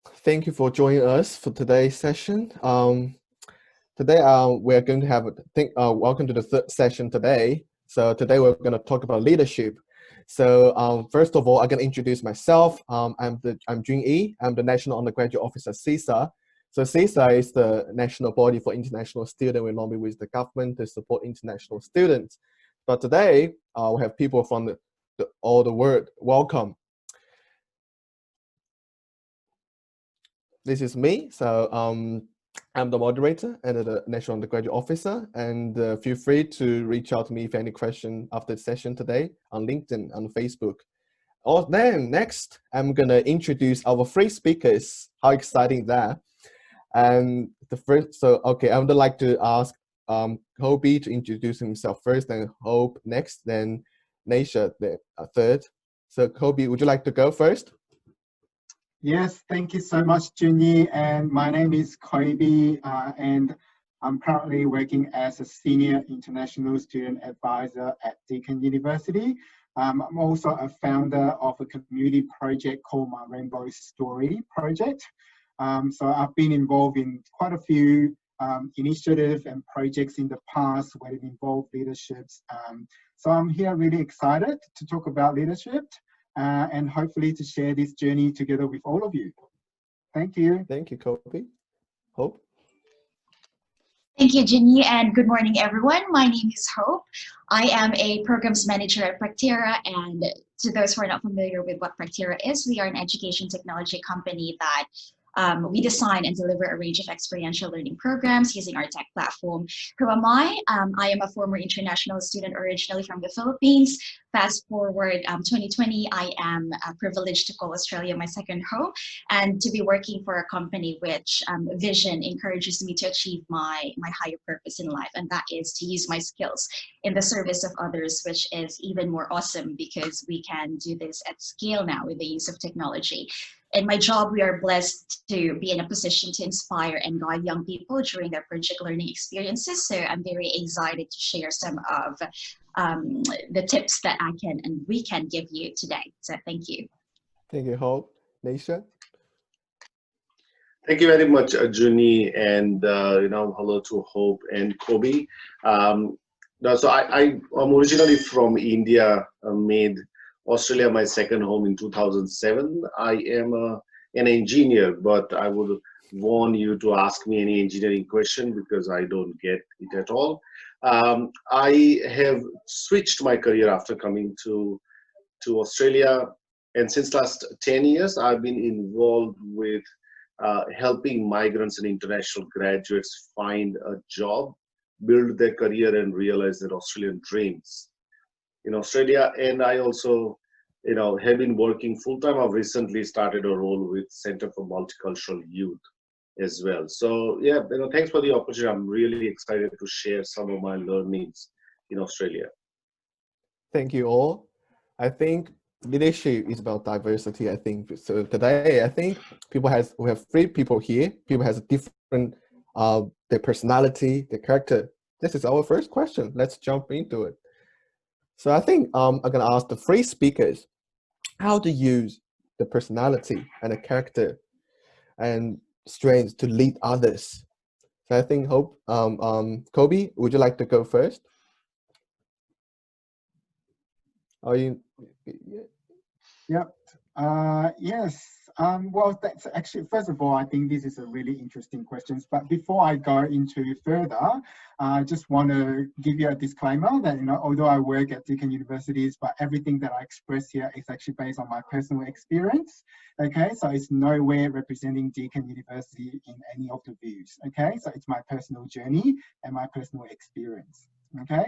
Thank you for joining us for today's session. Today we're going to have welcome to the third session today. So today we're going to talk about leadership. So first of all, I'm going to introduce myself. I'm Junyi. I'm the National Undergraduate Officer at CISA. So CISA is the national body for international students. We lobby with the government to support international students. But today we have people from all the world. Welcome. This is me. So I'm the moderator and the National Undergraduate Officer, and feel free to reach out to me if any question after the session today on LinkedIn, on Facebook. Then next, I'm gonna introduce our three speakers. How exciting that! And the first, I would like to ask Coby to introduce himself first, then Hope next, then Naishadh the third. So Coby, would you like to go first? Yes, thank you so much, Junyi. And my name is Coby, and I'm currently working as a Senior International Student Advisor at Deakin University. I'm also a founder of a community project called My Rainbow Story Project. So I've been involved in quite a few initiatives and projects in the past where it involved leaderships. So I'm here really excited to talk about leadership. And hopefully to share this journey together with all of you. Thank you. Thank you, Coby. Hope? Thank you, Junyi, and good morning, everyone. My name is Hope. I am a programs manager at Practera, and to those who are not familiar with what Practera is, we are an education technology company that we design and deliver a range of experiential learning programs using our tech platform. Who am I? I am a former international student originally from the Philippines. Fast forward 2020, I am privileged to call Australia my second home and to be working for a company which vision encourages me to achieve my higher purpose in life, and that is to use my skills in the service of others, which is even more awesome because we can do this at scale now with the use of technology. In my job, we are blessed to be in a position to inspire and guide young people during their project learning experiences. So I'm very excited to share some of the tips that I can and we can give you today. So thank you. Thank you, Hope. Naishadh? Thank you very much, Junyi, and hello to Hope and Coby. So I'm originally from India, made Australia my second home in 2007. I am an engineer, but I would warn you to ask me any engineering question because I don't get it at all. I have switched my career after coming to Australia, and since last 10 years, I've been involved with helping migrants and international graduates find a job, build their career, and realize their Australian dreams in Australia. And I also, have been working full-time. I've recently started a role with Center for Multicultural Youth as well. So yeah, thanks for the opportunity. I'm really excited to share some of my learnings in Australia. Thank you all. I think leadership is about diversity. I think so. Today, I think we have three people here. People has a different their personality, their character. This is our first question. Let's jump into it. So I think I'm gonna ask the three speakers how to use the personality and the character and strengths to lead others. So I think Hope, Coby, would you like to go first? Are you? Yep. Yes. Well, that's actually, first of all, I think this is a really interesting question. But before I go into further, I just want to give you a disclaimer that, although I work at Deakin Universities, but everything that I express here is actually based on my personal experience. Okay, so it's nowhere representing Deakin University in any of the views. Okay, so it's my personal journey and my personal experience. Okay.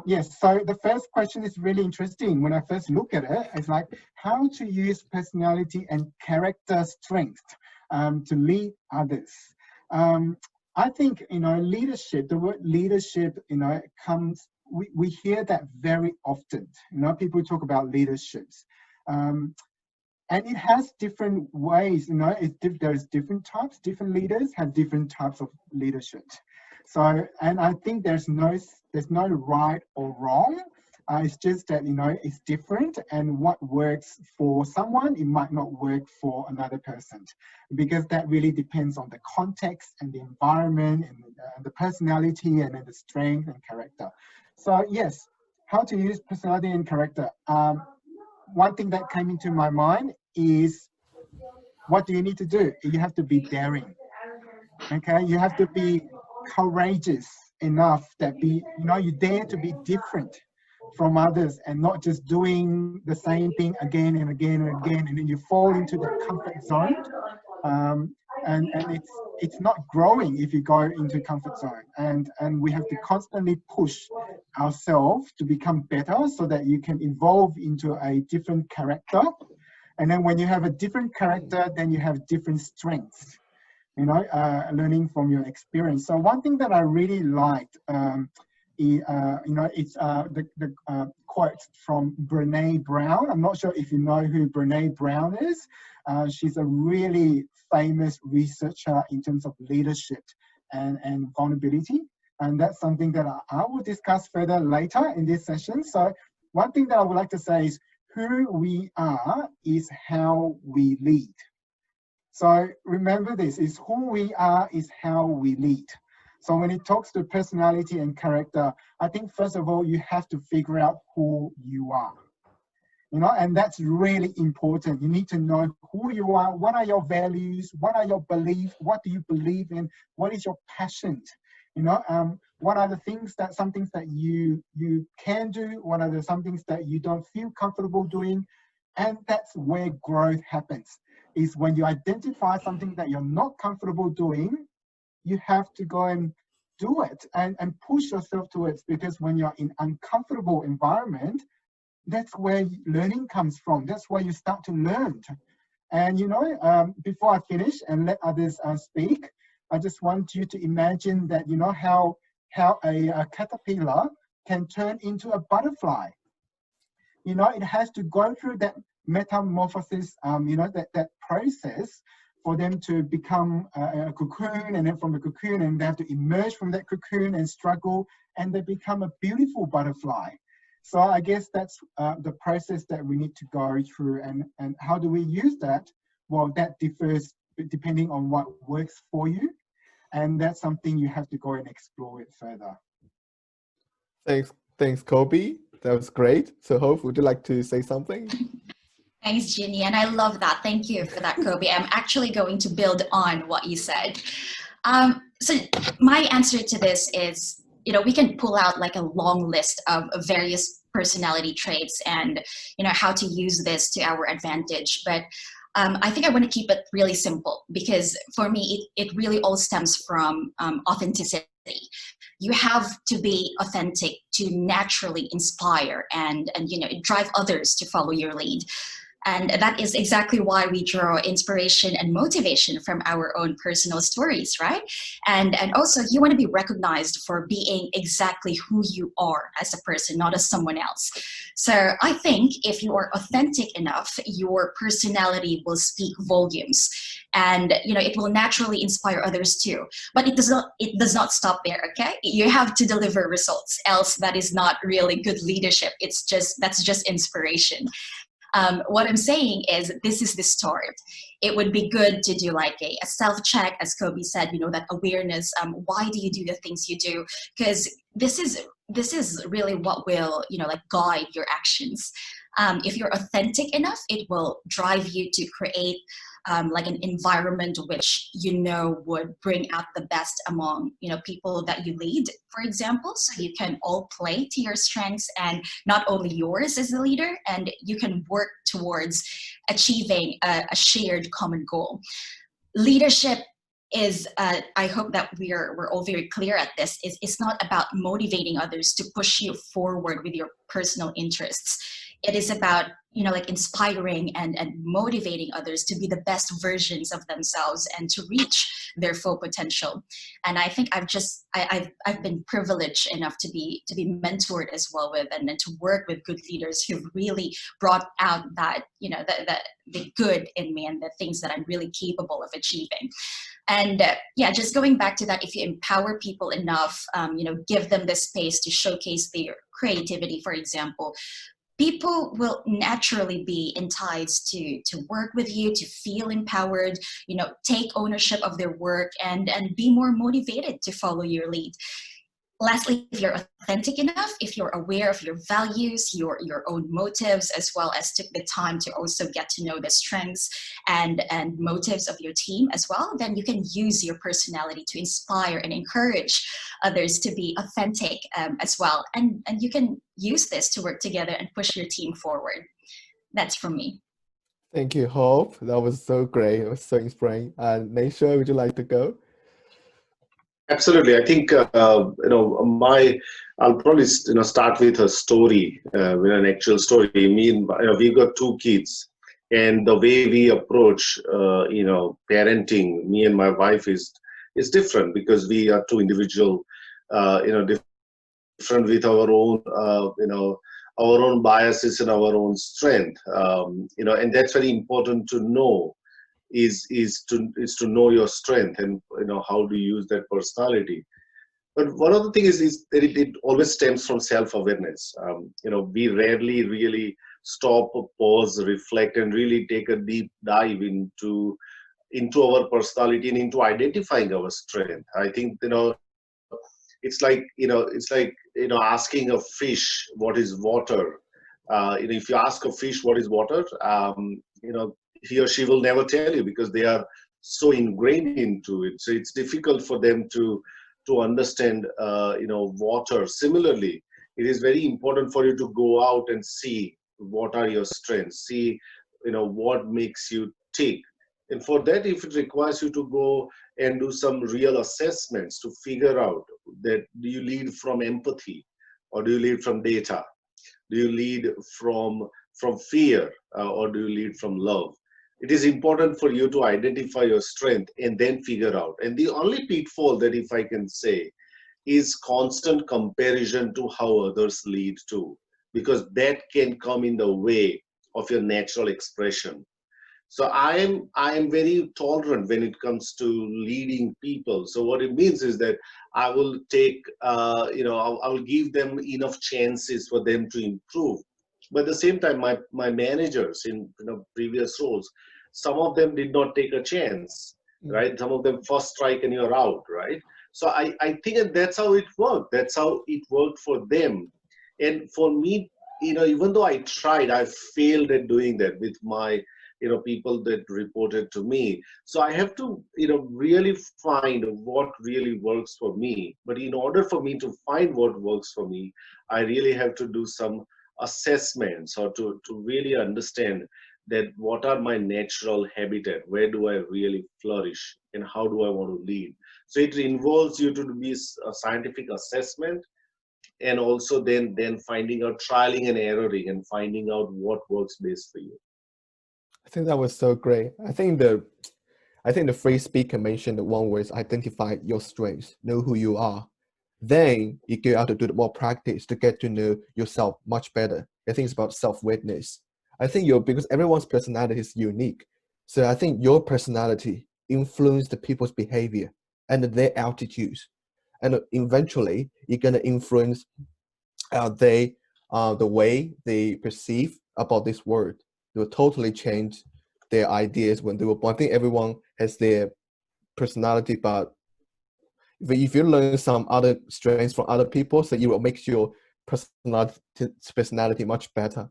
Yes, so the first question is really interesting. When I first look at it, it's like how to use personality and character strength to lead others. I think, leadership, the word leadership, comes, we hear that very often. People talk about leaderships. And it has different ways, there's different types, different leaders have different types of leadership. So, and I think there's no right or wrong. It's just that, it's different, and what works for someone, it might not work for another person, because that really depends on the context and the environment and the personality and then the strength and character. So yes, how to use personality and character. One thing that came into my mind is, what do you need to do? You have to be daring. Okay, you have to be courageous enough that you dare to be different from others and not just doing the same thing again and again and again, and then you fall into that comfort zone. And it's not growing if you go into comfort zone. And we have to constantly push ourselves to become better so that you can evolve into a different character. And then when you have a different character, then you have different strengths, learning from your experience. So one thing that I really liked, it's the quote from Brené Brown. I'm not sure if you know who Brené Brown is. She's a really famous researcher in terms of leadership and vulnerability. And that's something that I will discuss further later in this session. So one thing that I would like to say is, who we are is how we lead. So remember this, is who we are is how we lead. So when it talks to personality and character, I think first of all, you have to figure out who you are. And that's really important. You need to know who you are, what are your values, what are your beliefs, what do you believe in, what is your passion, what are the things that, some things that you can do, what are some things that you don't feel comfortable doing. And that's where growth happens, is when you identify something that you're not comfortable doing, you have to go and do it and push yourself towards, because when you're in uncomfortable environment, that's where learning comes from. That's where you start to learn. And before I finish and let others speak, I just want you to imagine that how a caterpillar can turn into a butterfly. It has to go through that metamorphosis, that process for them to become a cocoon, and then from the cocoon, and they have to emerge from that cocoon and struggle, and they become a beautiful butterfly. So I guess that's the process that we need to go through. And how do we use that? Well, that differs depending on what works for you. And that's something you have to go and explore it further. Thanks, Coby. That was great. So Hope, would you like to say something? Thanks, Junyi, and I love that. Thank you for that, Coby. I'm actually going to build on what you said. So my answer to this is, we can pull out like a long list of various personality traits and, how to use this to our advantage. But I think I want to keep it really simple, because for me, it really all stems from authenticity. You have to be authentic to naturally inspire and drive others to follow your lead. And that is exactly why we draw inspiration and motivation from our own personal stories, right? And also, you want to be recognized for being exactly who you are as a person, not as someone else. So I think if you are authentic enough, your personality will speak volumes, and it will naturally inspire others too. But it does not stop there. Okay, you have to deliver results, else that is not really good leadership. That's just inspiration. What I'm saying is, this is the start. It would be good to do like a self-check, as Coby said, that awareness. Why do you do the things you do? Because this is really what will, guide your actions. If you're authentic enough, it will drive you to create like an environment which would bring out the best among people that you lead, for example, so you can all play to your strengths and not only yours as a leader, and you can work towards achieving a shared common goal. Leadership is, I hope that we're all very clear at this, it's not about motivating others to push you forward with your personal interests. It is about, like inspiring and motivating others to be the best versions of themselves and to reach their full potential. And I think I've been privileged enough to be mentored as well with, and to work with good leaders who've really brought out that, the good in me and the things that I'm really capable of achieving. And yeah, just going back to that, if you empower people enough, give them the space to showcase their creativity, for example, people will naturally be enticed to work with you, to feel empowered, take ownership of their work, and be more motivated to follow your lead. Lastly, if you're authentic enough, if you're aware of your values, your own motives, as well as took the time to also get to know the strengths and motives of your team as well, then you can use your personality to inspire and encourage others to be authentic as well. And you can use this to work together and push your team forward. That's from me. Thank you, Hope. That was so great. It was so inspiring. And Naishadh, would you like to go? Absolutely. I think I'll probably start with a story, with an actual story. We've got two kids, and the way we approach parenting, me and my wife, is different, because we are two individual, different with our own our own biases and our own strength, and that's very important to know. Is to know your strength, and how to use that personality. But one of the things is that it always stems from self-awareness. We rarely really stop, pause, reflect, and really take a deep dive into our personality and into identifying our strength. I think it's like asking a fish what is water. If you ask a fish what is water, he or she will never tell you, because they are so ingrained into it. So it's difficult for them to understand, water. Similarly, it is very important for you to go out and see what are your strengths, see, what makes you tick. And for that, if it requires you to go and do some real assessments to figure out that, do you lead from empathy, or do you lead from data? Do you lead from fear, or do you lead from love? It is important for you to identify your strength and then figure out. And the only pitfall that, if I can say, is constant comparison to how others lead too, because that can come in the way of your natural expression. So I am very tolerant when it comes to leading people. So what it means is that I will take, I will give them enough chances for them to improve. But at the same time, my managers in previous roles, some of them did not take a chance, right? Some of them first strike and you're out, right? So I think that's how it worked. That's how it worked for them. And for me, even though I tried, I failed at doing that with my people that reported to me. So I have to really find what really works for me. But in order for me to find what works for me, I really have to do some assessments, or to really understand that what are my natural habitat, where do I really flourish, and how do I want to lead. So it involves you to be a scientific assessment, and also then finding out, trialing and erroring, and finding out what works best for you. I think that was so great. I think the phrase speaker mentioned the one word is identify your strengths, know who you are. Then you go out to do more practice to get to know yourself much better. I think it's about self-awareness. I think because everyone's personality is unique. So I think your personality influences the people's behavior and their attitudes. And eventually you're gonna influence the way they perceive about this world. They will totally change their ideas when they were born. I think everyone has their personality, but if you learn some other strengths from other people, so it will make your personality much better.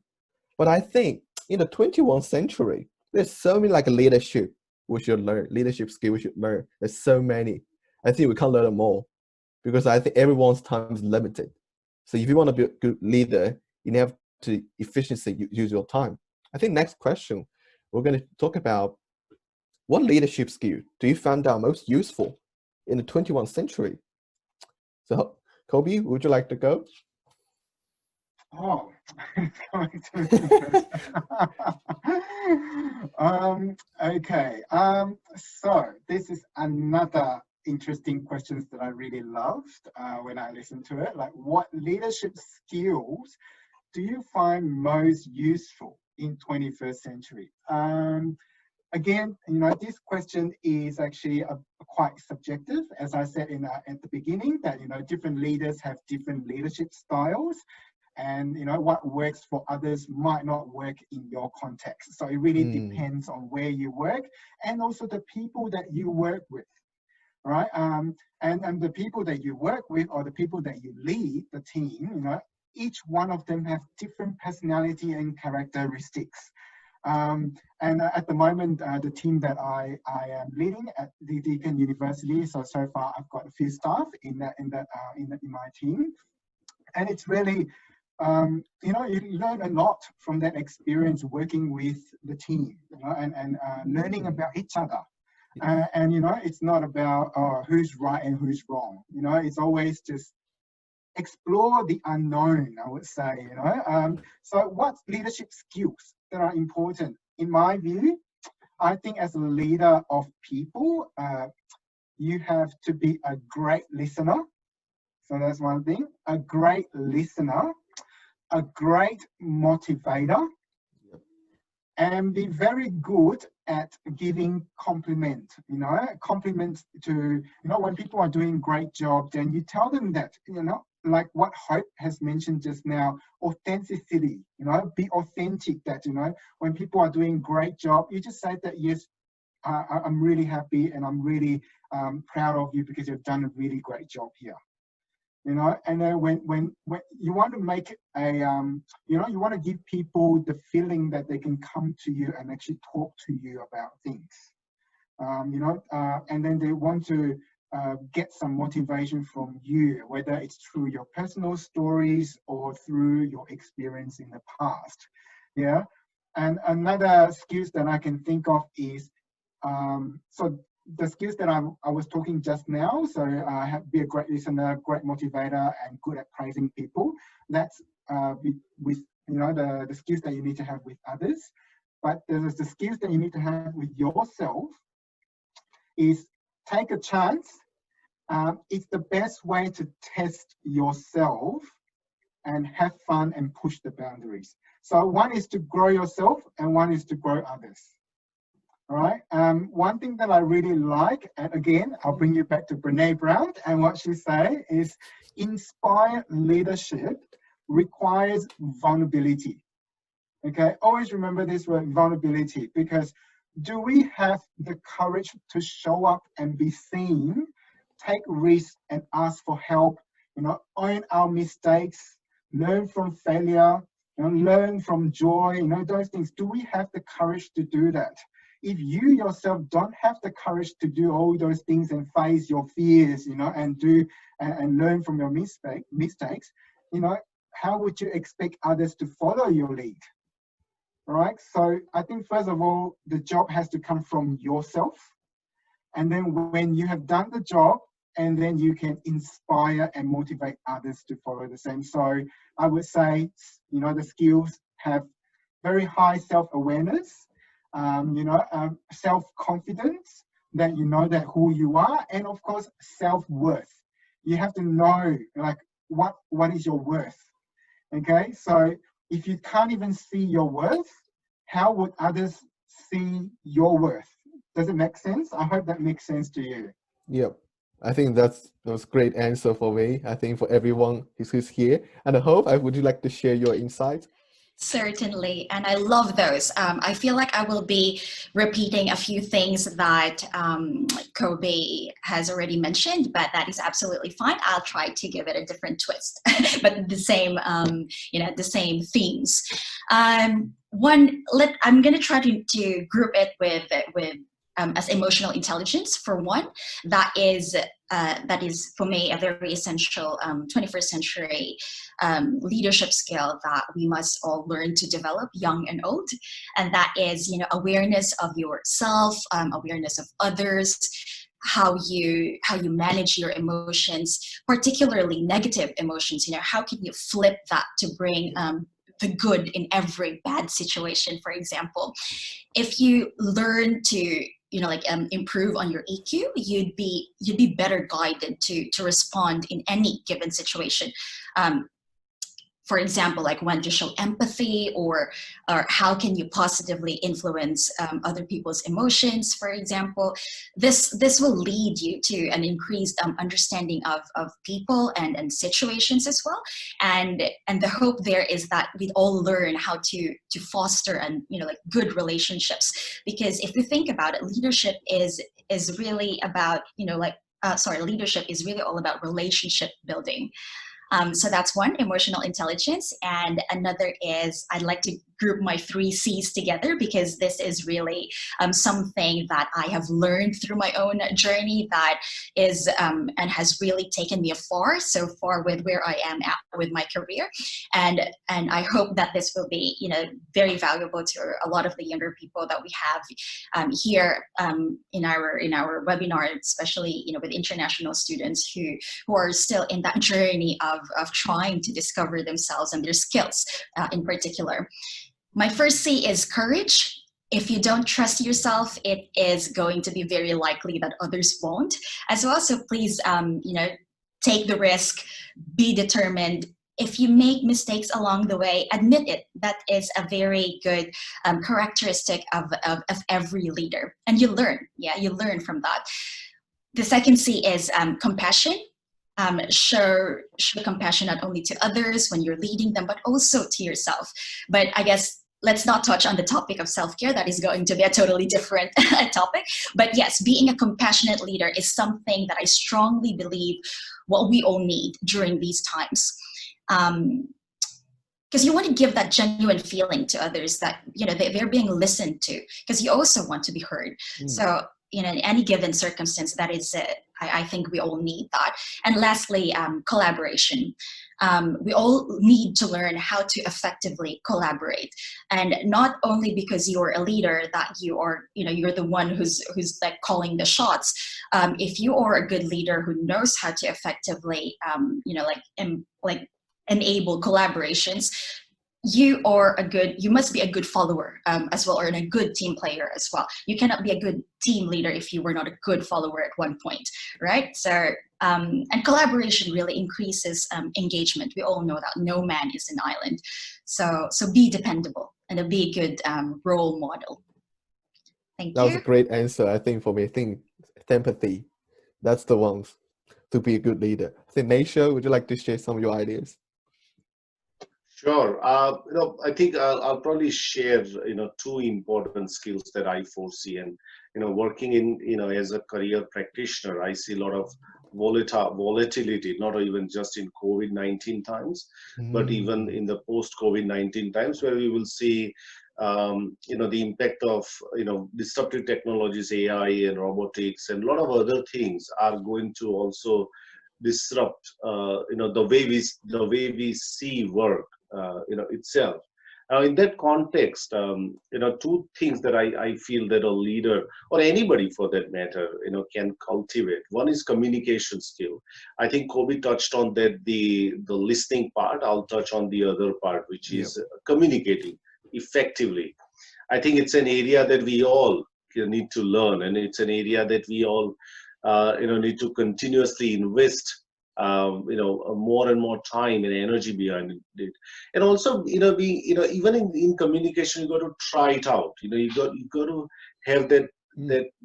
But I think in the 21st century, there's so many like leadership we should learn, leadership skill we should learn. There's so many. I think we can't learn them all, because I think everyone's time is limited. So if you want to be a good leader, you have to efficiently use your time. I think next question, we're going to talk about what leadership skill do you find out most useful in the 21st century? So Coby, would you like to go? Oh, okay. So this is another interesting questions that I really loved when I listened to it. Like, what leadership skills do you find most useful in 21st century? again, this question is actually quite subjective. As I said at the beginning, that different leaders have different leadership styles, and what works for others might not work in your context. So it really depends on where you work and also the people that you work with, right? And the people that you work with or the people that you lead, the team, each one of them have different personality and characteristics. And at the moment, the team that I am leading at the Deakin University, so far I've got a few staff in my team, and it's really you learn a lot from that experience working with the team, and learning about each other. And it's not about who's right and who's wrong. It's always just explore the unknown, I would say. So what leadership skills that are important? In my view, I think as a leader of people, you have to be a great listener. So that's one thing, a great listener, a great motivator, and be very good at giving compliment. Compliments to, when people are doing great job, then you tell them that, like what Hope has mentioned just now, authenticity, be authentic, that, when people are doing great job, you just say that, yes, I'm really happy and I'm really proud of you because you've done a really great job here. And then when you want to make a, you want to give people the feeling that they can come to you and actually talk to you about things, and then they want to get some motivation from you, whether it's through your personal stories or through your experience in the past. Yeah. And another skills that I can think of is, so the skills that I was talking just now, so be a great listener, great motivator, and good at praising people. That's with the skills that you need to have with others. But there's the skills that you need to have with yourself. Is take a chance. It's the best way to test yourself and have fun and push the boundaries. So one is to grow yourself, and one is to grow others. All right. One thing that I really like, and again, I'll bring you back to Brené Brown, and what she say is, inspire leadership requires vulnerability. Okay. Always remember this word, vulnerability, because do we have the courage to show up and be seen, take risks and ask for help, own our mistakes, learn from failure, learn from joy, those things. Do we have the courage to do that? If you yourself don't have the courage to do all those things and face your fears, and do and learn from your mistakes, how would you expect others to follow your lead? All right. So I think first of all, the job has to come from yourself. And then when you have done the job, and then you can inspire and motivate others to follow the same. So I would say, the skills have very high self-awareness, self-confidence, that that who you are, and of course self-worth. You have to know what is your worth. Okay, so if you can't even see your worth, how would others see your worth? Does it make sense? I hope that makes sense to you. Yep. I think that was a great answer for me. I think for everyone who's here. And I hope, would you like to share your insights? Certainly, and I love those. I feel like I will be repeating a few things that Coby has already mentioned, but that is absolutely fine. I'll try to give it a different twist, but the same, the same themes. I'm going to try to group it with as emotional intelligence for one. That is for me a very essential 21st century leadership skill that we must all learn to develop, young and old. And that is, awareness of yourself, awareness of others, how you manage your emotions, particularly negative emotions. How can you flip that to bring the good in every bad situation? For example, if you learn to improve on your EQ, you'd be better guided to respond in any given situation. for example, like when to show empathy, or how can you positively influence other people's emotions, for example. This will lead you to an increased understanding of people and situations as well. And the hope there is that we all learn how to foster and like good relationships, because if we think about it, leadership is really about leadership is really all about relationship building. So that's one, emotional intelligence. And another is, I'd like to group my 3 C's together, because this is really something that I have learned through my own journey, that is and has really taken me so far with where I am at with my career. And I hope that this will be very valuable to a lot of the younger people that we have here in our webinar, especially with international students who are still in that journey of trying to discover themselves and their skills in particular. My first C is courage. If you don't trust yourself, it is going to be very likely that others won't as well. So please, take the risk, be determined. If you make mistakes along the way, admit it. That is a very good characteristic of every leader. And you learn. Yeah, you learn from that. The second C is compassion. Show compassion not only to others when you're leading them, but also to yourself. But I guess let's not touch on the topic of self-care. That is going to be a totally different topic. But yes, being a compassionate leader is something that I strongly believe what we all need during these times. Because you want to give that genuine feeling to others that they're being listened to, because you also want to be heard. So in any given circumstance, that is it. I think we all need that. And lastly, collaboration. We all need to learn how to effectively collaborate, and not only because you're a leader that you are, you're the one who's like calling the shots. If you are a good leader who knows how to effectively, enable collaborations, you must be a good follower as well, or a good team player as well. You cannot be a good team leader if you were not a good follower at one point, right? So, and collaboration really increases engagement. We all know that no man is an island. So be dependable and be a good role model. Thank you. That was a great answer, I think, for me. I think empathy, that's the ones to be a good leader. I think, Naishadh, would you like to share some of your ideas? Sure. I think I'll probably share, 2 important skills that I foresee. And, working in, as a career practitioner, I see a lot of volatility, not even just in COVID-19 times, but even in the post-COVID-19 times, where we will see, the impact of, disruptive technologies, AI and robotics, and a lot of other things are going to also disrupt, the way we see work. Itself. In that context, 2 things that I feel that a leader, or anybody for that matter, can cultivate. One is communication skill. I think Coby touched on that, the listening part. I'll touch on the other part, which is communicating effectively. I think it's an area that we all need to learn, and it's an area that we all, need to continuously invest more and more time and energy behind it. And also, even in communication, you got to try it out. You got to have that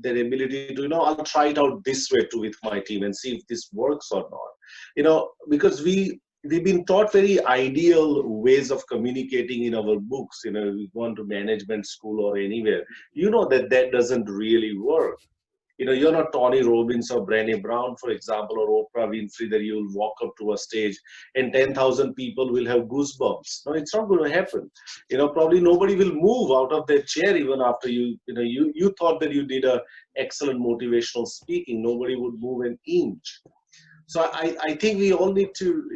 ability to, I'll try it out this way too with my team and see if this works or not. Because we've been taught very ideal ways of communicating in our books. We go to management school or anywhere, that doesn't really work. You're not Tony Robbins or Brené Brown, for example, or Oprah Winfrey, that you'll walk up to a stage and 10,000 people will have goosebumps. No, it's not going to happen. Probably nobody will move out of their chair even after you thought that you did a excellent motivational speaking. Nobody would move an inch. So I think we all need to,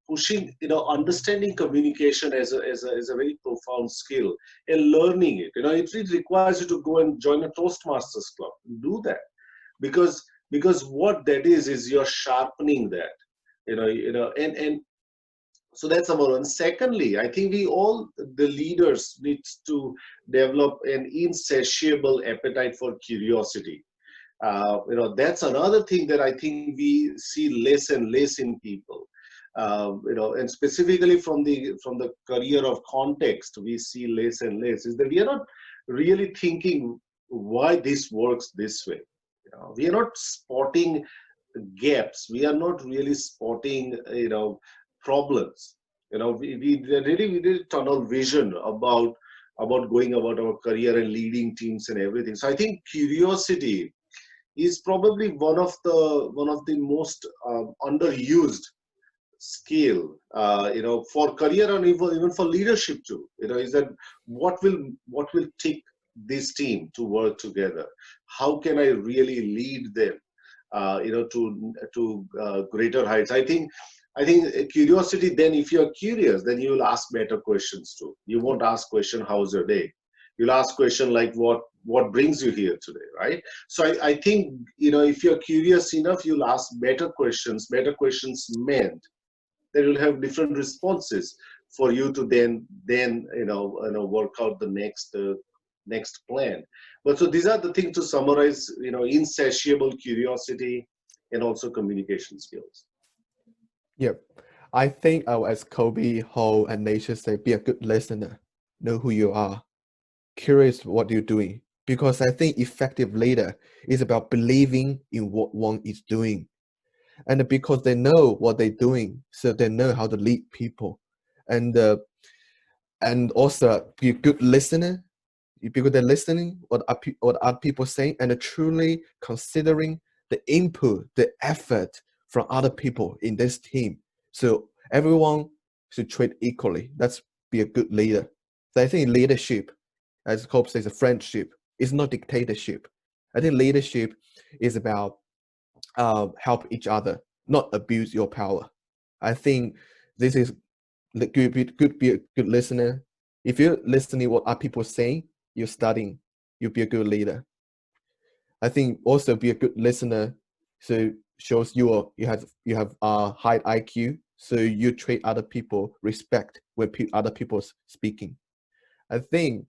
pushing, understanding communication as a very profound skill and learning it. It requires you to go and join a Toastmasters club. Do that, because what that is you're sharpening that, and so that's number one. Secondly, I think the leaders need to develop an insatiable appetite for curiosity. That's another thing that I think we see less and less in people. And specifically from the career of context, we see less and less, is that we are not really thinking why this works this way. We are not spotting gaps. We are not really spotting, problems. We did tunnel vision about going about our career and leading teams and everything. So I think curiosity is probably one of the most underused skill, for career and even for leadership too. Is that what will take this team to work together? How can I really lead them, to greater heights? I think curiosity. Then, if you're curious, then you will ask better questions too. You won't ask question, "How's your day?" You'll ask question like, "What brings you here today?" Right? So I think if you're curious enough, you'll ask better questions. Better questions meant that you'll have different responses for you to then work out the next plan. But so these are the things to summarize. Insatiable curiosity and also communication skills. Yep. I think as Coby, Ho, and Naishadh say, be a good listener. Know who you are. Curious what you're doing. Because I think effective leader is about believing in what one is doing. And because they know what they're doing, so they know how to lead people. And also be a good listener, because they're listening what are people saying, and truly considering the input, the effort from other people in this team. So everyone should treat equally. That's be a good leader. So I think leadership, as Coby says, a friendship, is not dictatorship. I think leadership is about help each other, not abuse your power. I think this is be a good listener. If you're listening what are people saying, you're studying, you'll be a good leader. I think also be a good listener, so shows you have high IQ, so you treat other people respect when other people speaking. I think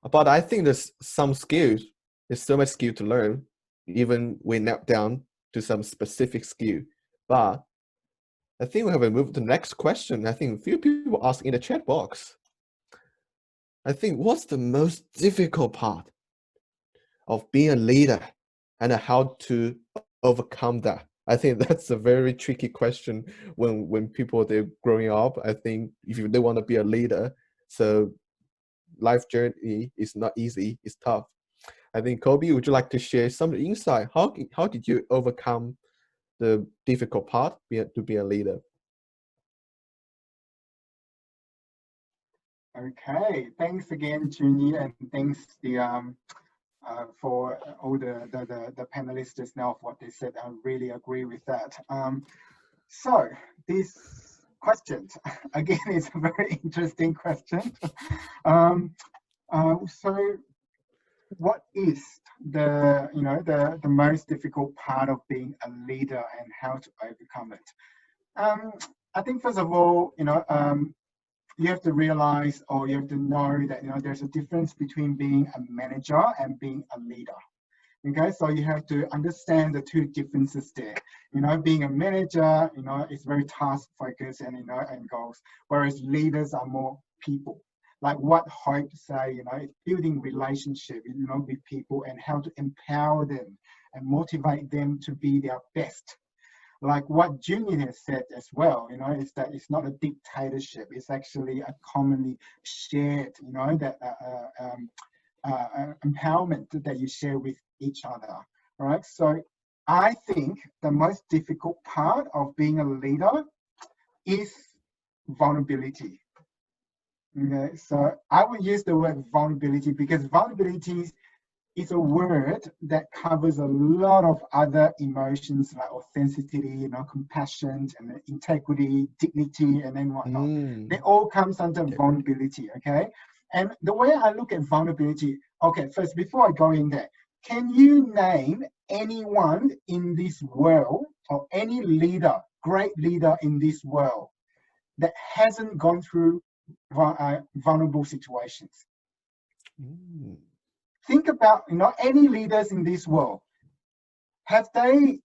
there's some skills. There's so much skill to learn, even we knelt down to some specific skill. But I think we have to move to the next question. I think a few people ask in the chat box. I think what's the most difficult part of being a leader and how to overcome that? I think that's a very tricky question when people they're growing up. I think if they want to be a leader, so life journey is not easy, it's tough. I think Coby, would you like to share some insight? How did you overcome the difficult part to be a leader? Okay, thanks again, Junyi, and thanks for all the panelists just now for what they said. I really agree with that. So this question again is a very interesting question. So what is the most difficult part of being a leader and how to overcome it? I think first of all, you have to realize, or you have to know that there's a difference between being a manager and being a leader. Okay, so you have to understand the two differences there. Being a manager, is very task focused and and goals, whereas leaders are more people. Like what Hope say, it's building relationship, with people and how to empower them and motivate them to be their best. Like what Junyi has said as well, is that it's not a dictatorship. It's actually a commonly shared, that empowerment that you share with each other, right? So I think the most difficult part of being a leader is vulnerability. Okay, so I would use the word vulnerability because vulnerability is a word that covers a lot of other emotions like authenticity, compassion, and integrity, dignity, and then whatnot. They all comes under vulnerability, okay? And the way I look at vulnerability, okay, first, before I go in there, can you name anyone in this world or any leader, great leader in this world that hasn't gone through vulnerable situations? Think about any leaders in this world. Have they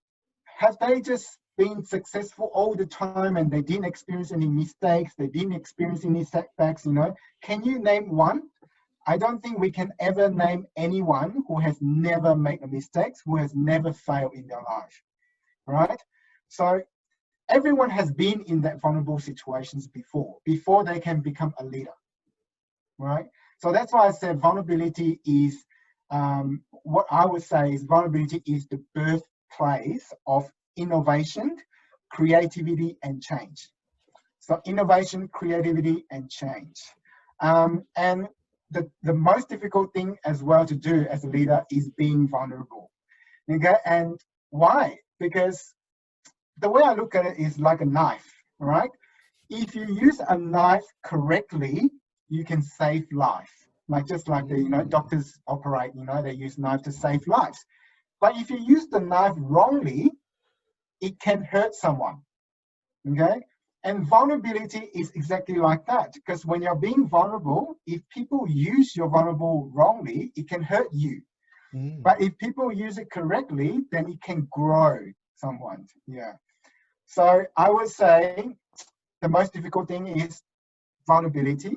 just been successful all the time and they didn't experience any mistakes, they didn't experience any setbacks, you know. Can you name one? I don't think we can ever name anyone who has never made a mistake, who has never failed in their life, right? So everyone has been in that vulnerable situations before they can become a leader, right? So that's why I said vulnerability is, what I would say is vulnerability is the birthplace of innovation, creativity, and change. So innovation, creativity, and change. And the most difficult thing as well to do as a leader is being vulnerable. Okay, and why? Because the way I look at it is like a knife, right? If you use a knife correctly, you can save life. Like just like the, you know, doctors operate, you know, they use knife to save lives. But if you use the knife wrongly, it can hurt someone. Okay? And vulnerability is exactly like that, because when you're being vulnerable, if people use your vulnerable wrongly, it can hurt you. But if people use it correctly, then it can grow someone. Yeah. So I would say the most difficult thing is vulnerability.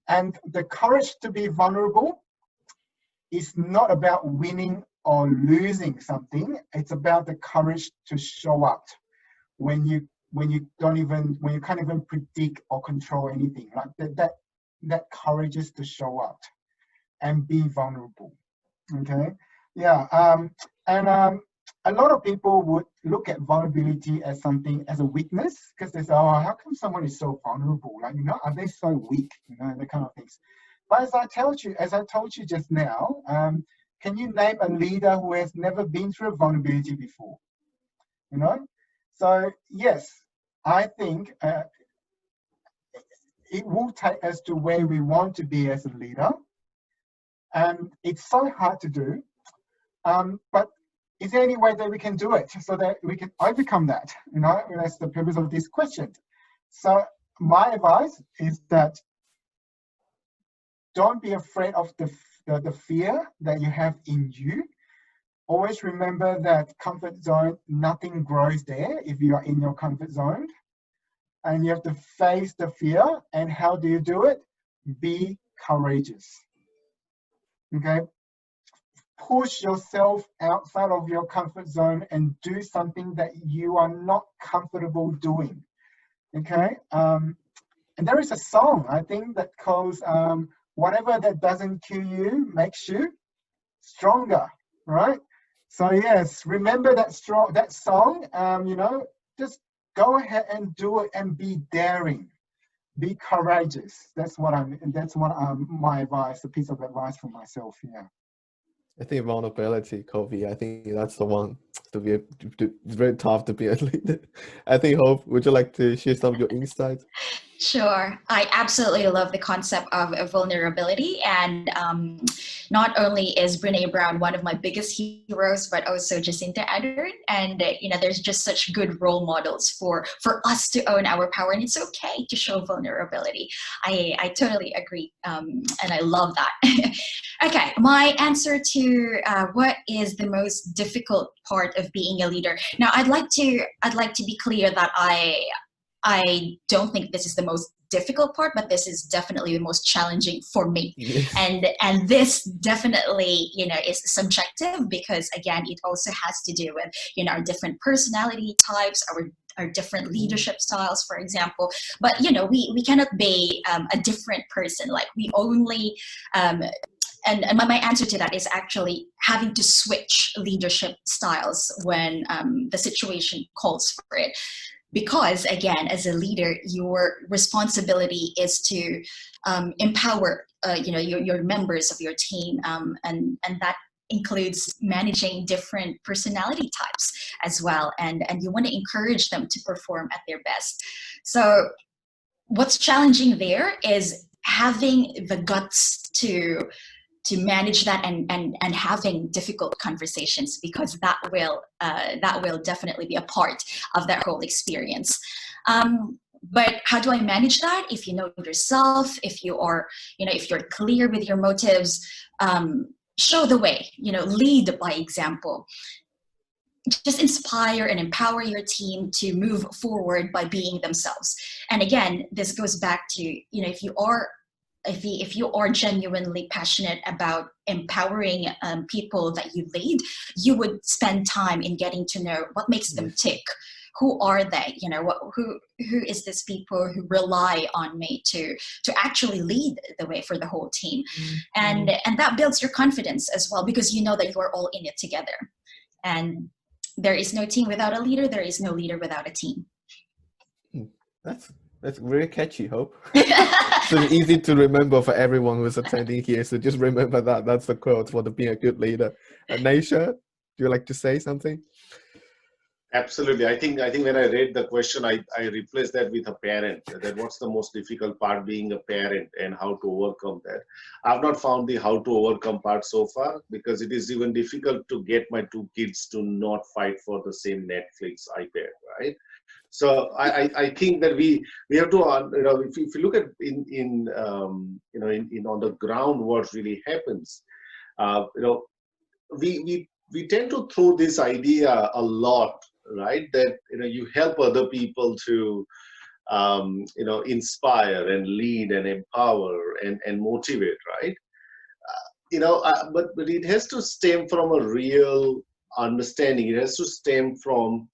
And the courage to be vulnerable is not about winning or losing something. It's about the courage to show up when you can't even predict or control anything. Like that courage is to show up and be vulnerable. Okay. Yeah. A lot of people would look at vulnerability as something, as a weakness, because they say, oh, how come someone is so vulnerable? Like, you know, are they so weak? You know, that kind of things. But as I told you just now, can you name a leader who has never been through a vulnerability before? You know? So yes, I think it will take us to where we want to be as a leader. And it's so hard to do. But is there any way that we can do it so that we can overcome that? You know, that's the purpose of this question. So my advice is that don't be afraid of the fear that you have in you. Always remember that comfort zone, nothing grows there if you are in your comfort zone. And you have to face the fear. And how do you do it? Be courageous. Okay? Push yourself outside of your comfort zone and do something that you are not comfortable doing. Okay? And there is a song, I think, that calls whatever that doesn't kill you makes you stronger, right? So yes, remember that song, you know, just go ahead and do it and be daring. Be courageous. That's what my advice, a piece of advice for myself, yeah. I think vulnerability, Coby, I think that's the one it's very tough to be a leader. I think, Hope, would you like to share some of your insights? Sure. I absolutely love the concept of vulnerability. And not only is Brene Brown one of my biggest heroes, but also Jacinta Ardern. And, you know, there's just such good role models for us to own our power. And it's okay to show vulnerability. I totally agree. And I love that. Okay. My answer to what is the most difficult part of being a leader. Now, I'd like to be clear that I don't think this is the most difficult part, but this is definitely the most challenging for me. Yes. And this definitely, you know, is subjective because, again, it also has to do with, you know, our different personality types, our different leadership styles, for example. But, you know, we cannot be a different person. Like we only... And my answer to that is actually having to switch leadership styles when the situation calls for it. Because again, as a leader, your responsibility is to empower, you know, your members of your team, and that includes managing different personality types as well. And you want to encourage them to perform at their best. So what's challenging there is having the guts to manage that and having difficult conversations, because that will definitely be a part of that whole experience. But how do I manage that? If you know yourself, if you are, you know, if you're clear with your motives, show the way, you know, lead by example. just inspire and empower your team to move forward by being themselves. And again, this goes back to, if you are genuinely passionate about empowering people that you lead, you would spend time in getting to know what makes them tick. Who are they? Who is this people who rely on me to actually lead the way for the whole team? And that builds your confidence as well, because you know that you are all in it together. And there is no team without a leader. There is no leader without a team. That's very catchy, Hope. So easy to remember for everyone who's attending here. So just remember that. That's the quote for being a good leader. Naishadh, do you like to say something? Absolutely. I think when I read the question, I replaced that with a parent. That what's the most difficult part being a parent and how to overcome that. I've not found the how to overcome part so far, because it is even difficult to get my two kids to not fight for the same Netflix iPad, right? So I think that we have to, if you look at in on the ground what really happens, we tend to throw this idea a lot, right? That you help other people to inspire and lead and empower and motivate, right? But it has to stem from a real understanding. It has to stem from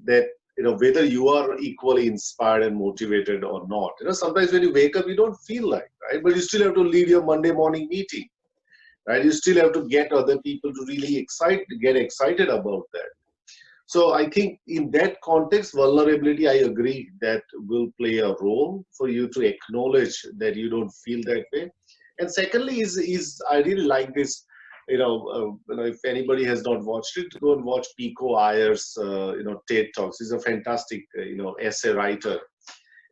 that, whether you are equally inspired and motivated or not. Sometimes when you wake up, you don't feel like, right? But you still have to lead your Monday morning meeting, right? You still have to get other people to really get excited about that. So I think in that context, vulnerability, I agree, that will play a role for you to acknowledge that you don't feel that way. And secondly is I really like this, if anybody has not watched it, go and watch Pico Iyer's, TED Talks. He's a fantastic, essay writer.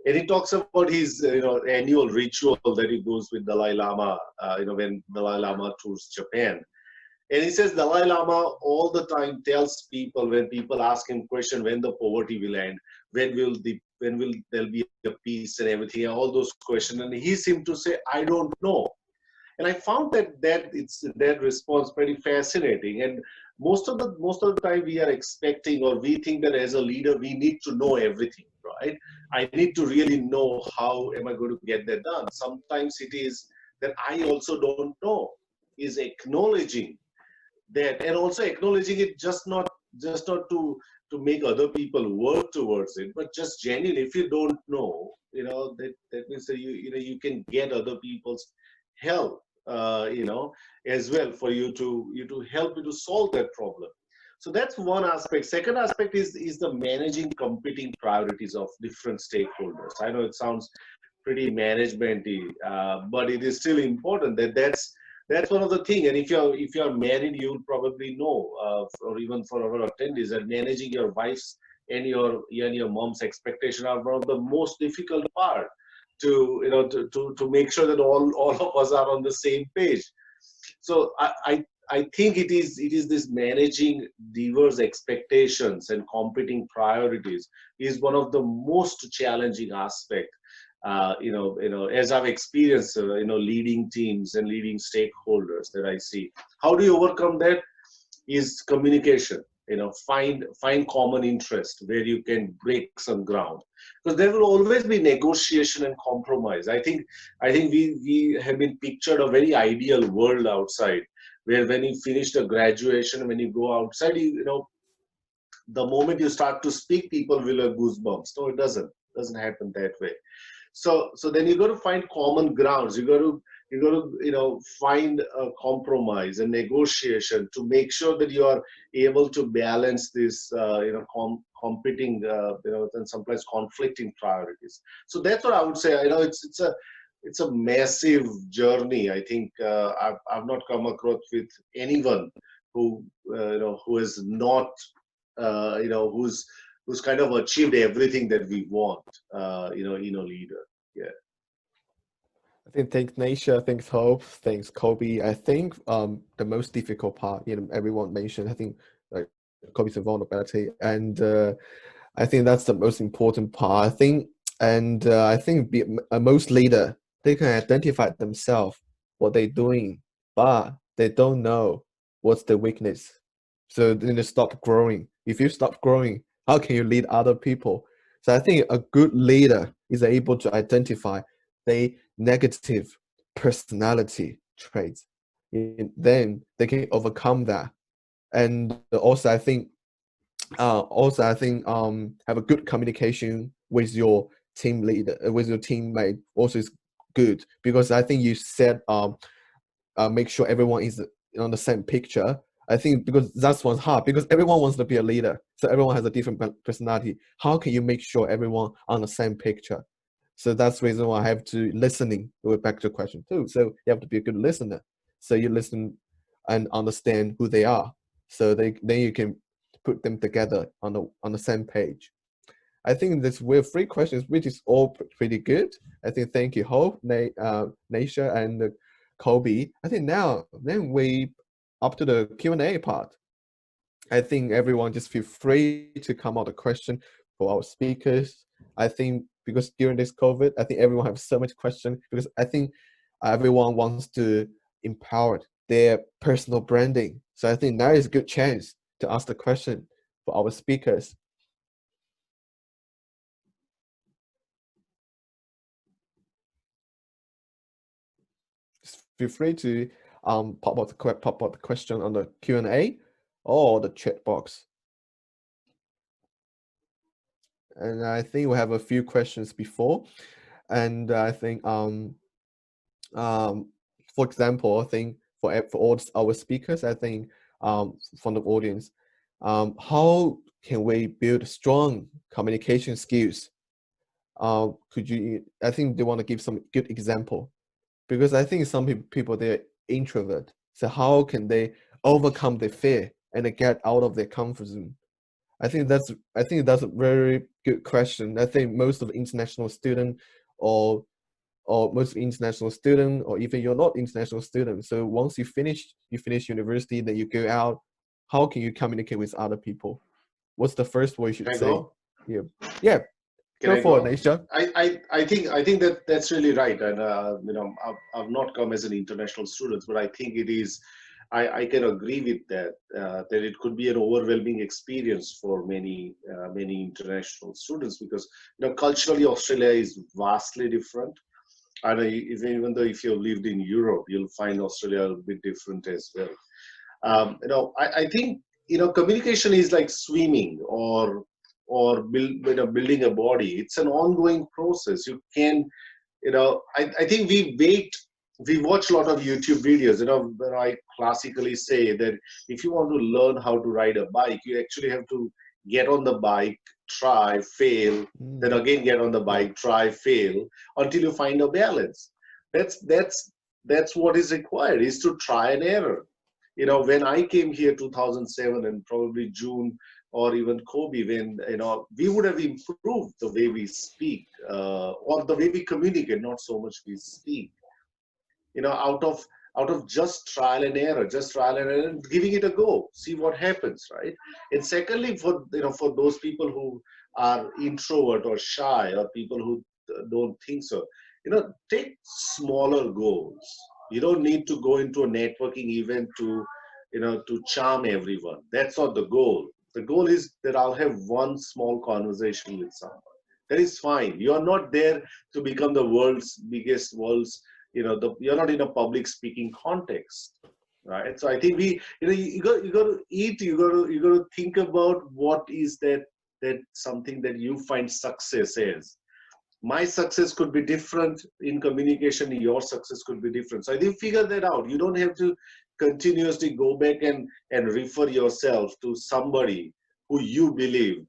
And he talks about his, annual ritual that he goes with Dalai Lama, when Dalai Lama tours Japan. And he says Dalai Lama all the time tells people, when people ask him question, when the poverty will end, when will there be a peace and everything, all those questions. And he seemed to say, I don't know. And I found that response pretty fascinating. And most of the time we are expecting, or we think that as a leader we need to know everything, right? I need to really know how am I going to get that done. Sometimes it is that I also don't know, is acknowledging that, and also acknowledging it just not to make other people work towards it, but just genuinely, if you don't know, that means that you can get other people's help, as well, for you to help you to solve that problem. So that's one aspect. Second aspect is the managing competing priorities of different stakeholders. I know it sounds pretty managementy, but it is still important. That's one of the things. And if you're married, you'll probably know, or even for our attendees, that managing your wife's and your mom's expectation are one of the most difficult part to make sure that all of us are on the same page. So I think it is this managing diverse expectations and competing priorities is one of the most challenging aspect. As I've experienced, leading teams and leading stakeholders that I see. How do you overcome that? Is communication. Find common interest where you can break some ground, because there will always be negotiation and compromise. I think we have been pictured a very ideal world outside, where when you finish the graduation, when you go outside, the moment you start to speak, people will have goosebumps. No, it doesn't happen that way. So then you got to find common grounds. You got to find a compromise and negotiation to make sure that you are able to balance this competing and sometimes conflicting priorities. So that's what I would say. It's a massive journey. I think I've not come across with anyone who is not who's kind of achieved everything that we want, in a leader. Yeah. I think thanks Naishadh, thanks Hope, thanks Coby. I think the most difficult part, everyone mentioned, I think like Coby's vulnerability, and I think that's the most important part. I think most leader, they can identify themselves what they're doing, but they don't know what's the weakness. So then they stop growing. If you stop growing, how can you lead other people? So I think a good leader is able to identify the negative personality traits. Then they can overcome that. And also I think have a good communication with your team leader, with your teammate also is good, because I think you said make sure everyone is on the same picture. I think because that's what's hard, because everyone wants to be a leader, so everyone has a different personality. How can you make sure everyone on the same picture? So that's the reason why I have to listening. We're back to question 2. So you have to be a good listener. So you listen and understand who they are. So then you can put them together on the same page. I think we have 3 questions, which is all pretty good. I think thank you, Hope, Naisha, and Coby. I think now then we up to the Q&A part. I think everyone just feel free to come out a question for our speakers. I think because during this COVID, I think everyone has so much question, because I think everyone wants to empower their personal branding. So I think now is a good chance to ask the question for our speakers. Just feel free to pop out the question on the Q&A or the chat box. And I think we have a few questions before, and I think for example, I think for all our speakers, I think from the audience, how can we build strong communication skills? Could you? I think they want to give some good example, because I think some people they're introvert. So how can they overcome their fear and get out of their comfort zone? I think that's a very good question. I think most of the international student or most international student, or even you're not international student. So once you finish university, then you go out. How can you communicate with other people? What's the first word you should say? Go? Yeah. Can Go for it, Naishadh. I think that's really right, and I've not come as an international student, but I think it is. I can agree with that. That it could be an overwhelming experience for many international students, because culturally Australia is vastly different, and even though if you've lived in Europe, you'll find Australia a bit different as well. I think communication is like swimming or building a body. It's an ongoing process. You can, I think we watch a lot of YouTube videos, where I classically say that if you want to learn how to ride a bike, you actually have to get on the bike, try, fail, then again get on the bike, try, fail, until you find a balance. That's what is required, is to try and error. When I came here 2007, and probably June, or even Coby, when we would have improved the way we speak, or the way we communicate, not so much we speak, out of just trial and error, and giving it a go, see what happens, right? And secondly, for those people who are introvert or shy, or people who don't think so, take smaller goals. You don't need to go into a networking event to charm everyone. That's not the goal. The goal is that I'll have one small conversation with someone. That is fine. You're not there to become the world's biggest, you're not in a public speaking context, right? So I think you got to eat. You got to think about what is that something that you find success is. My success could be different in communication. Your success could be different. So I think figure that out. You don't have to continuously go back and refer yourself to somebody who you believe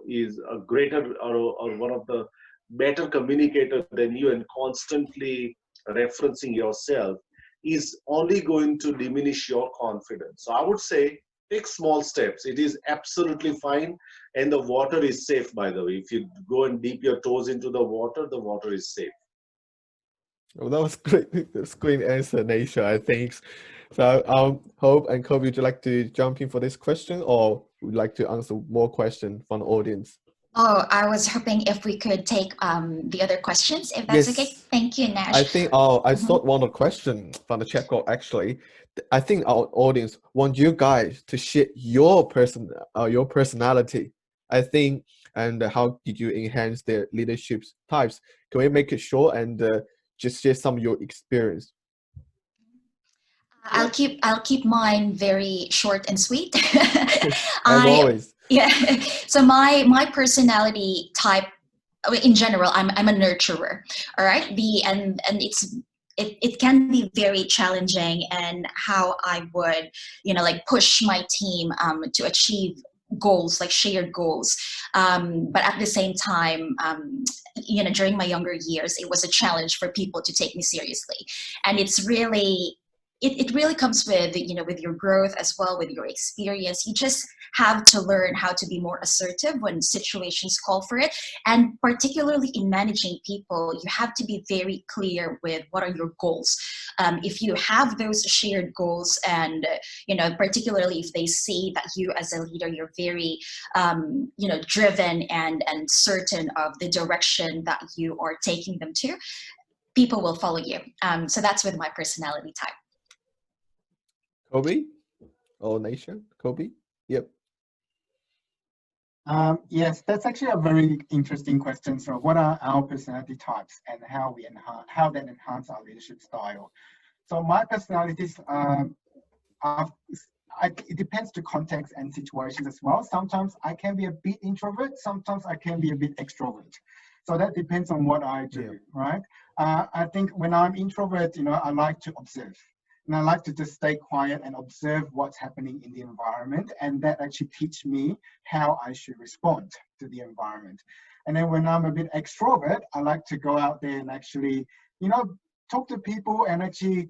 is a greater or one of the better communicator than you, and constantly referencing yourself is only going to diminish your confidence. So I would say take small steps. It is absolutely fine, and the water is safe, by the way. If you go and dip your toes into the water is safe. Oh, that was great. That's great answer, Naisha, I think. So Hope and Coby, would you like to jump in for this question, or would you like to answer more questions from the audience? Oh, I was hoping if we could take the other questions, if that's okay. Yes. Thank you, Nash. I think I saw one of the question from the chat box actually. I think our audience want you guys to share your personality. I think, and how did you enhance their leadership types? Can we make it short and just share some of your experience? I'll keep mine very short and sweet. As always. Yeah. So my personality type, in general, I'm a nurturer. All right. And it can be very challenging, and how I would, like, push my team to achieve goals, like shared goals. But at the same time, during my younger years, it was a challenge for people to take me seriously. And it's really, it really comes with, with your growth as well, with your experience. You just have to learn how to be more assertive when situations call for it. And particularly in managing people, you have to be very clear with what are your goals. If you have those shared goals, and particularly if they see that you as a leader, you're very driven and certain of the direction that you are taking them to, people will follow you. So that's with my personality type. Coby or Naishadh? Coby? Yep. Yes, that's actually a very interesting question. So what are our personality types, and how that enhance our leadership style? So my personalities, it depends to context and situations as well. Sometimes I can be a bit introvert, sometimes I can be a bit extrovert. So that depends on what I do, right? I think when I'm introvert, I like to observe. And I like to just stay quiet and observe what's happening in the environment. And that actually teach me how I should respond to the environment. And then when I'm a bit extrovert, I like to go out there and actually, talk to people and actually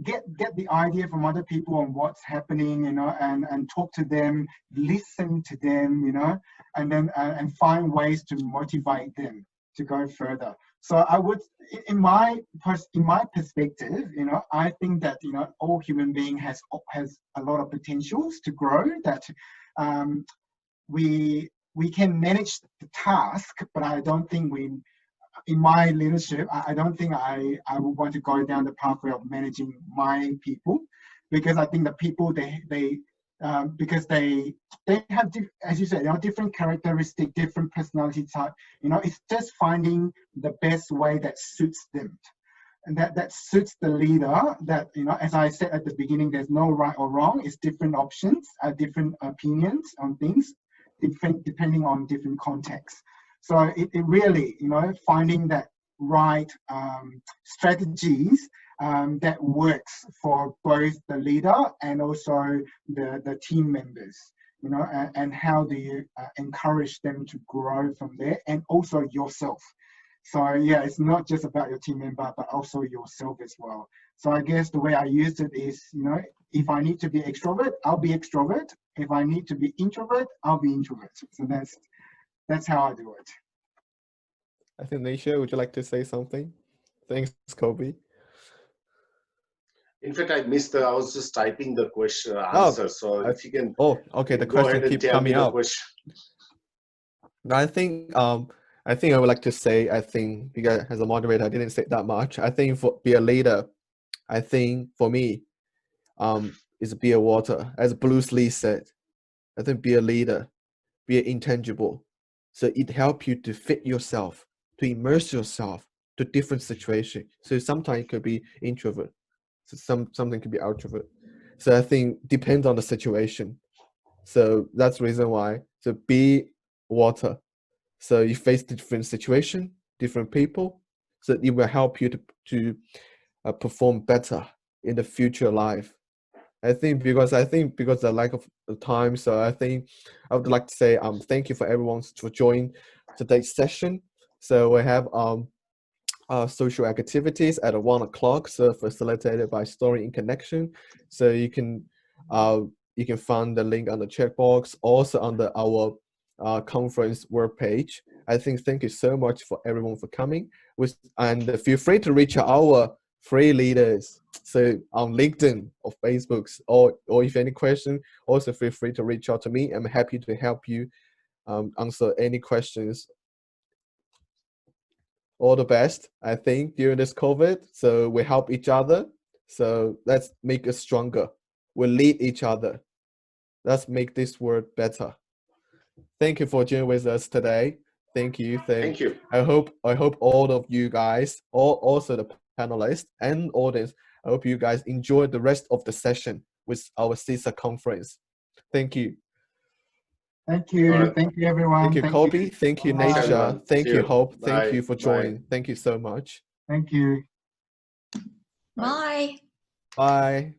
get the idea from other people on what's happening, and talk to them, listen to them, and then and find ways to motivate them to go further. So I would, in my perspective, I think that all human being has a lot of potentials to grow. That we can manage the task, but I don't think in my leadership, I don't think I would want to go down the pathway of managing my people, because I think the people because they have, as you said, different characteristic, different personality type. It's just finding the best way that suits them, and that suits the leader. That as I said at the beginning, there's no right or wrong. It's different options, different opinions on things, different depending on different contexts. So it really, finding that right strategies that works for both the leader and also the team members, and how do you encourage them to grow from there, and also yourself. So yeah, it's not just about your team member, but also yourself as well. So I guess the way I use it is, if I need to be extrovert, I'll be extrovert. If I need to be introvert, I'll be introvert. So that's how I do it. I think Naishadh, would you like to say something? Thanks, Coby. In fact, I missed I was just typing the question answer. So if you can. Oh, okay. The go question keeps coming up. I think I would like to say, I think, because as a moderator, I didn't say that much. I think for be a leader, I think for me, is be a water. As Bruce Lee said, I think be a leader, be intangible. So it helps you to fit yourself, to immerse yourself to different situations. So sometimes it could be introvert, so something could be outrovert. So I think depends on the situation. So that's the reason why. So be water. So you face different situation, different people. So it will help you to perform better in the future life. I think because the lack of time, so I think I would like to say thank you for everyone for joining today's session. So we have social activities at 1 o'clock, so facilitated by Story in Connection. So you can find the link on the chat box, also under our conference web page. I think thank you so much for everyone for coming. And feel free to reach our free leaders, so on LinkedIn or Facebook, or if any question, also feel free to reach out to me. I'm happy to help you answer any questions. All the best, I think, during this COVID. So we help each other. So let's make us stronger. We'll lead each other. Let's make this world better. Thank you for joining with us today. Thank you. Thank you. I hope all of you guys, also the panelists and audience, I hope you guys enjoy the rest of the session with our CISA conference. Thank you. Thank you. All right. Thank you, everyone. Thank you, Coby. Thank you, Bye. Naishadh. Thank See you, you. Hope. Bye. Thank you for Bye. joining. Thank you so much. Thank you. Bye. Bye.